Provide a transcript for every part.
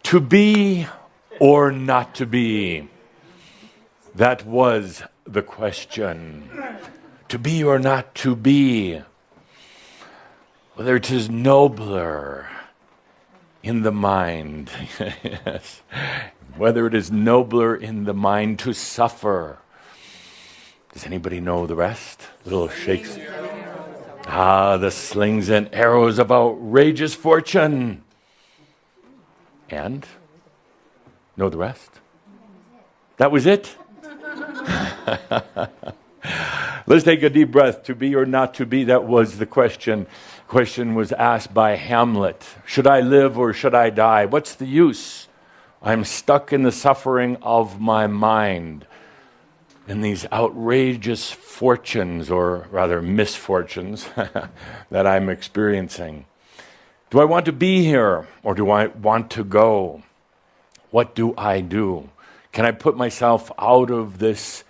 To be or not to be? That was the question. To be or not to be? Whether it is nobler in the mind, yes. Whether it is nobler in the mind to suffer. Does anybody know the rest? Little shakes. The slings and arrows of outrageous fortune. And? Know the rest? That was it? Let's take a deep breath. To be or not to be, that was the question. Question was asked by Hamlet. Should I live or should I die? What's the use? I'm stuck in the suffering of my mind. In these outrageous fortunes, or rather misfortunes, that I'm experiencing. Do I want to be here or do I want to go? What do I do? Can I put myself out of this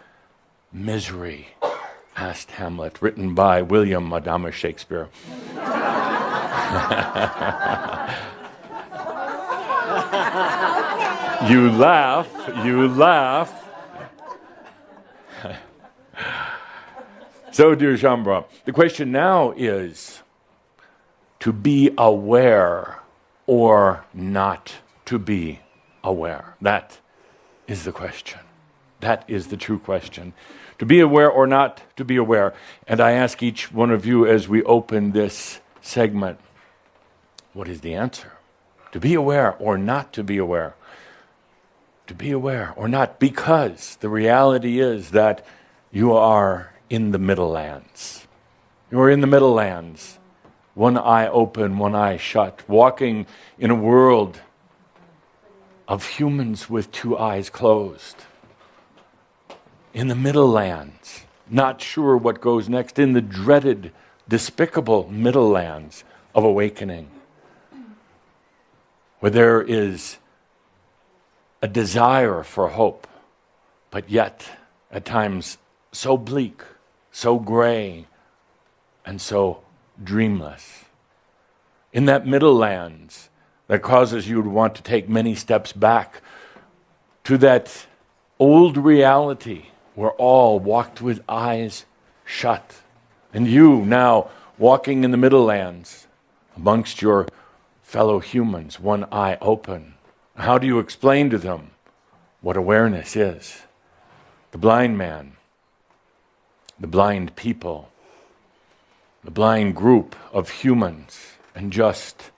misery? Asked Hamlet, written by William Adamus Shakespeare. You laugh. So, dear Shambra, the question now is to be aware or not to be aware. That is the question. That is the true question. To be aware or not to be aware. And I ask each one of you as we open this segment, what is the answer? To be aware or not to be aware? To be aware or not, because the reality is that you are in the Middle Lands. You are in the Middle Lands. One eye open, one eye shut, walking in a world of humans with two eyes closed. In the Middle Lands, not sure what goes next, in the dreaded, despicable Middle Lands of awakening, where there is a desire for hope, but yet at times so bleak, so gray, and so dreamless. In that Middle Lands that causes you to want to take many steps back to that old reality where all walked with eyes shut. And you now walking in the Middle Lands amongst your fellow humans, one eye open. How do you explain to them what awareness is? The blind man, the blind people, the blind group of humans, and just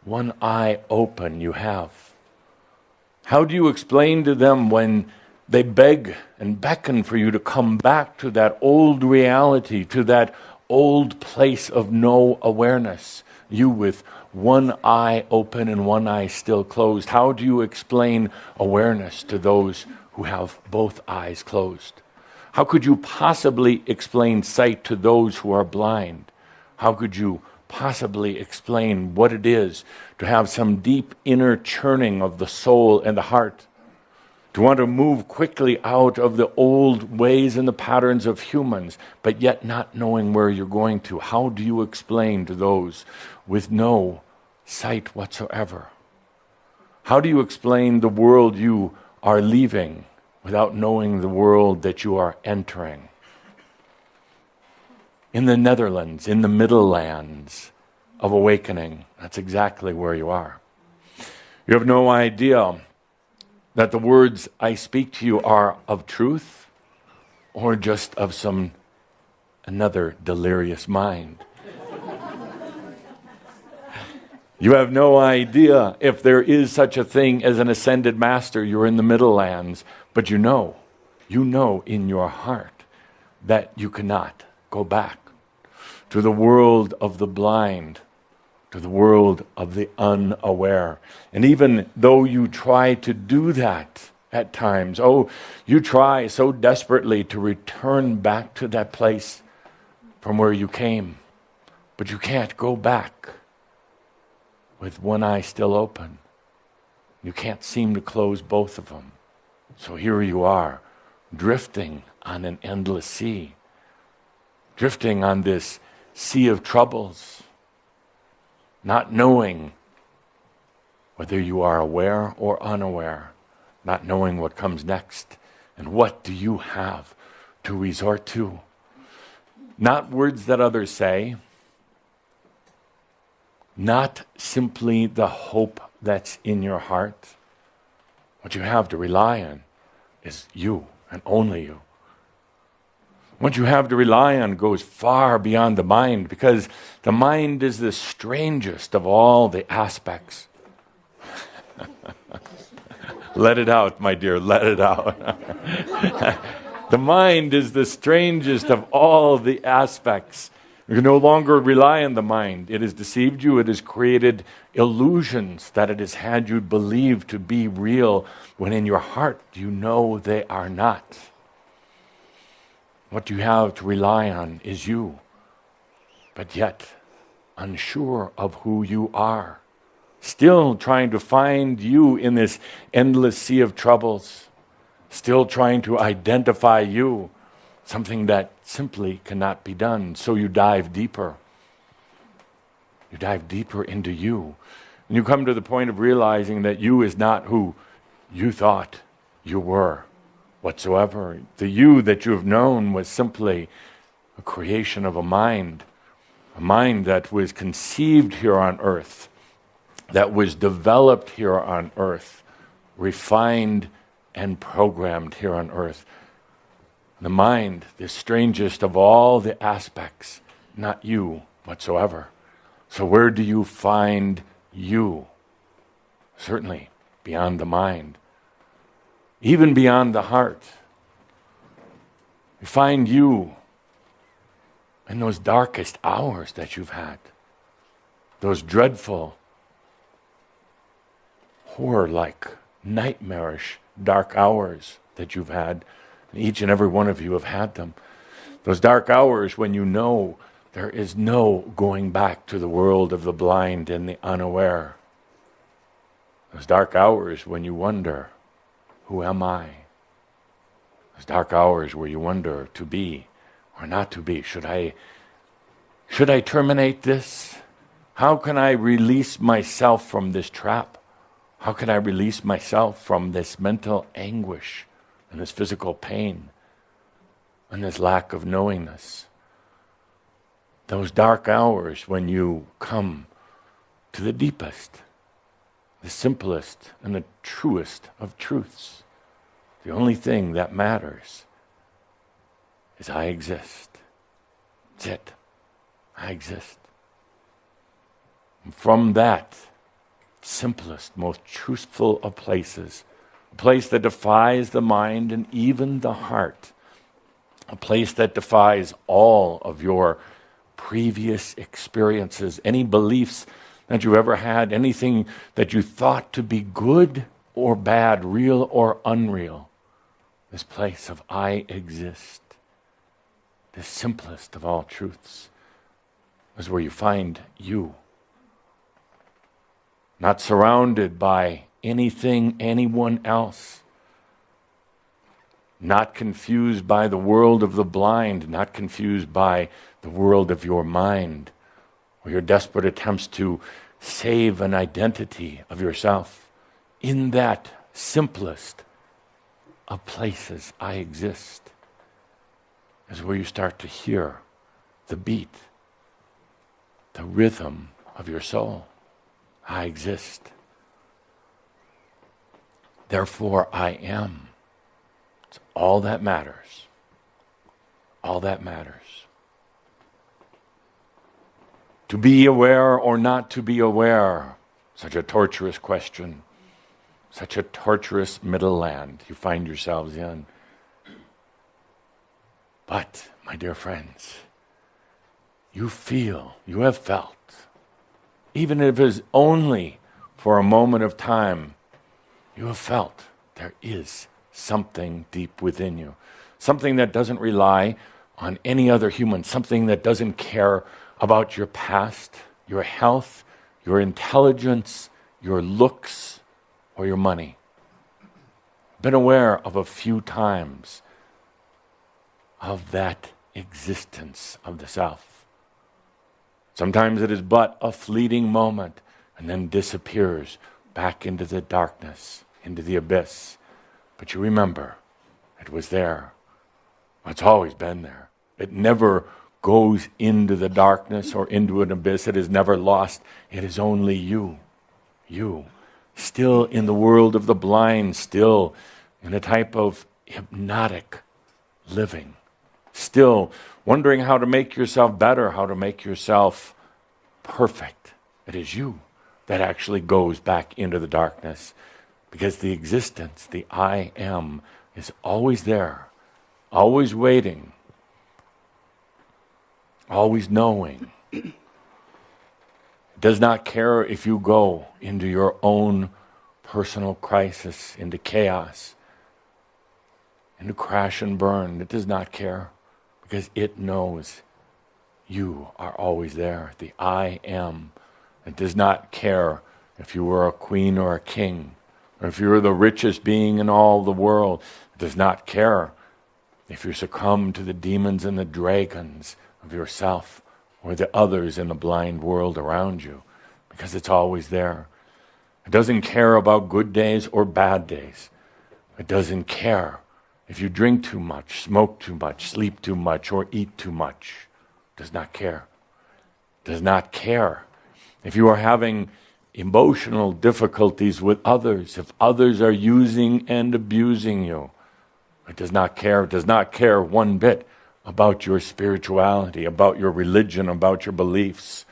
one eye open you have. How do you explain to them when they beg and beckon for you to come back to that old reality, to that old place of no awareness? You with one eye open and one eye still closed. How do you explain awareness to those who have both eyes closed? How could you possibly explain sight to those who are blind? How could you possibly explain what it is to have some deep inner churning of the soul and the heart? To want to move quickly out of the old ways and the patterns of humans, but yet not knowing where you're going to. How do you explain to those with no sight whatsoever? How do you explain the world you are leaving without knowing the world that you are entering? In the Netherlands, in the Middle Lands of awakening, that's exactly where you are. You have no idea that the words I speak to you are of truth or just of some another delirious mind. You have no idea if there is such a thing as an ascended master. You're in the Middle Lands, but you know in your heart that you cannot go back to the world of the blind, to the world of the unaware. And even though you try to do that at times, you try so desperately to return back to that place from where you came, but you can't go back with one eye still open. You can't seem to close both of them. So here you are, drifting on an endless sea, drifting on this sea of troubles, not knowing whether you are aware or unaware, not knowing what comes next. And what do you have to resort to? Not words that others say, not simply the hope that's in your heart. What you have to rely on is you and only you. What you have to rely on goes far beyond the mind, because the mind is the strangest of all the aspects. Let it out, my dear, let it out. The mind is the strangest of all the aspects. You can no longer rely on the mind. It has deceived you. It has created illusions that it has had you believe to be real, when in your heart you know they are not. What you have to rely on is you, but yet unsure of who you are. Still trying to find you in this endless sea of troubles. Still trying to identify you, something that simply cannot be done. So you dive deeper. You dive deeper into you. And you come to the point of realizing that you is not who you thought you were whatsoever. The you that you have known was simply a creation of a mind that was conceived here on earth, that was developed here on earth, refined and programmed here on earth. The mind, the strangest of all the aspects, not you whatsoever. So where do you find you? Certainly beyond the mind, even beyond the heart. You find you in those darkest hours that you've had, those dreadful, horror-like, nightmarish, dark hours that you've had. Each and every one of you have had them. Those dark hours when you know there is no going back to the world of the blind and the unaware. Those dark hours when you wonder, who am I? Those dark hours where you wonder, to be or not to be. Should I terminate this? How can I release myself from this trap? How can I release myself from this mental anguish and this physical pain and this lack of knowingness? Those dark hours when you come to the deepest, the simplest, and the truest of truths. The only thing that matters is I exist. That's it. I exist. And from that simplest, most truthful of places, a place that defies the mind and even the heart, a place that defies all of your previous experiences, any beliefs that you ever had, anything that you thought to be good or bad, real or unreal. This place of I exist, the simplest of all truths, is where you find you. Not surrounded by anything, anyone else. Not confused by the world of the blind, not confused by the world of your mind, or your desperate attempts to save an identity of yourself. In that simplest of places, I exist, is where you start to hear the beat, the rhythm of your soul. I exist. Therefore, I am. It's all that matters. All that matters. To be aware or not to be aware, such a torturous question, such a torturous middle land you find yourselves in. But, my dear friends, you have felt, even if it is only for a moment of time, you have felt there is something deep within you. Something that doesn't rely on any other human. Something that doesn't care about your past, your health, your intelligence, your looks, or your money. Been aware of a few times of that existence of the self. Sometimes it is but a fleeting moment and then disappears back into the darkness, into the abyss. But you remember, it was there. It's always been there. It never goes into the darkness or into an abyss. It is never lost. It is only you. You. Still in the world of the blind, still in a type of hypnotic living. Still wondering how to make yourself better, how to make yourself perfect. It is you that actually goes back into the darkness, because the existence, the I am, is always there, always waiting, always knowing. It does not care if you go into your own personal crisis, into chaos, into crash and burn. It does not care, because it knows you are always there, the I am. It does not care if you were a queen or a king, or if you were the richest being in all the world. It does not care if you succumb to the demons and the dragons of yourself, or the others in the blind world around you, because it's always there. It doesn't care about good days or bad days. It doesn't care if you drink too much, smoke too much, sleep too much, or eat too much. It does not care. It does not care if you are having emotional difficulties with others, if others are using and abusing you. It does not care. It does not care one bit about your spirituality, about your religion, about your beliefs,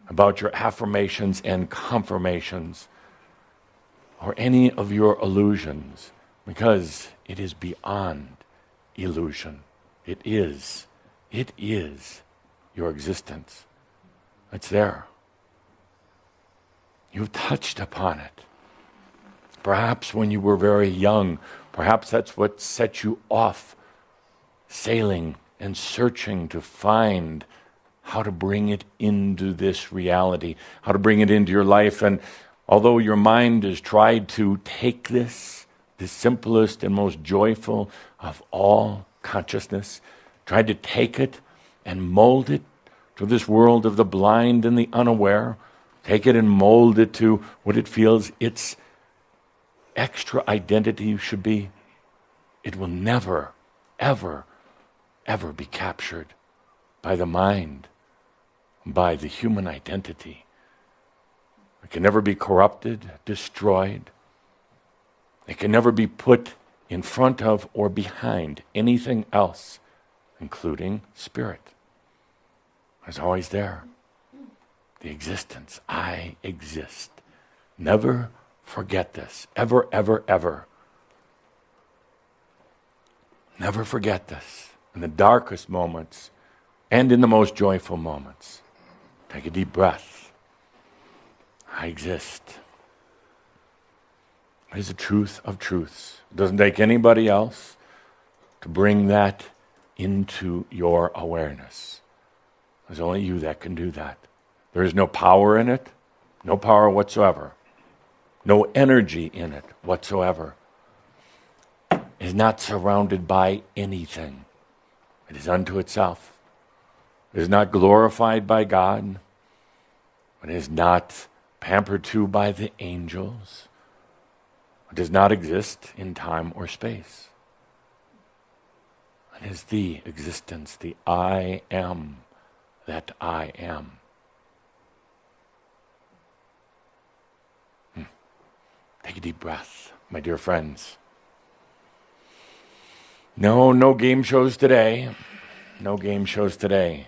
about your affirmations and confirmations, or any of your illusions, because it is beyond illusion. It is your existence. It's there. You've touched upon it. Perhaps when you were very young, perhaps that's what set you off sailing and searching to find how to bring it into this reality, how to bring it into your life. And although your mind has tried to take this, the simplest and most joyful of all consciousness, tried to take it and mold it to this world of the blind and the unaware, take it and mold it to what it feels its extra identity should be, it will never, ever, ever be captured by the mind, by the human identity. It can never be corrupted, destroyed. It can never be put in front of or behind anything else, including spirit. It's always there. The existence. I exist. Never forget this. Ever, ever, ever. Never forget this. In the darkest moments and in the most joyful moments. Take a deep breath. I exist. It is the truth of truths. It doesn't take anybody else to bring that into your awareness. There's only you that can do that. There is no power in it, no power whatsoever, no energy in it whatsoever. It is not surrounded by anything. It is unto itself. It is not glorified by God. It is not pampered to by the angels. It does not exist in time or space. It is the existence, the I am that I am. Take a deep breath, my dear friends. No game shows today. No game shows today.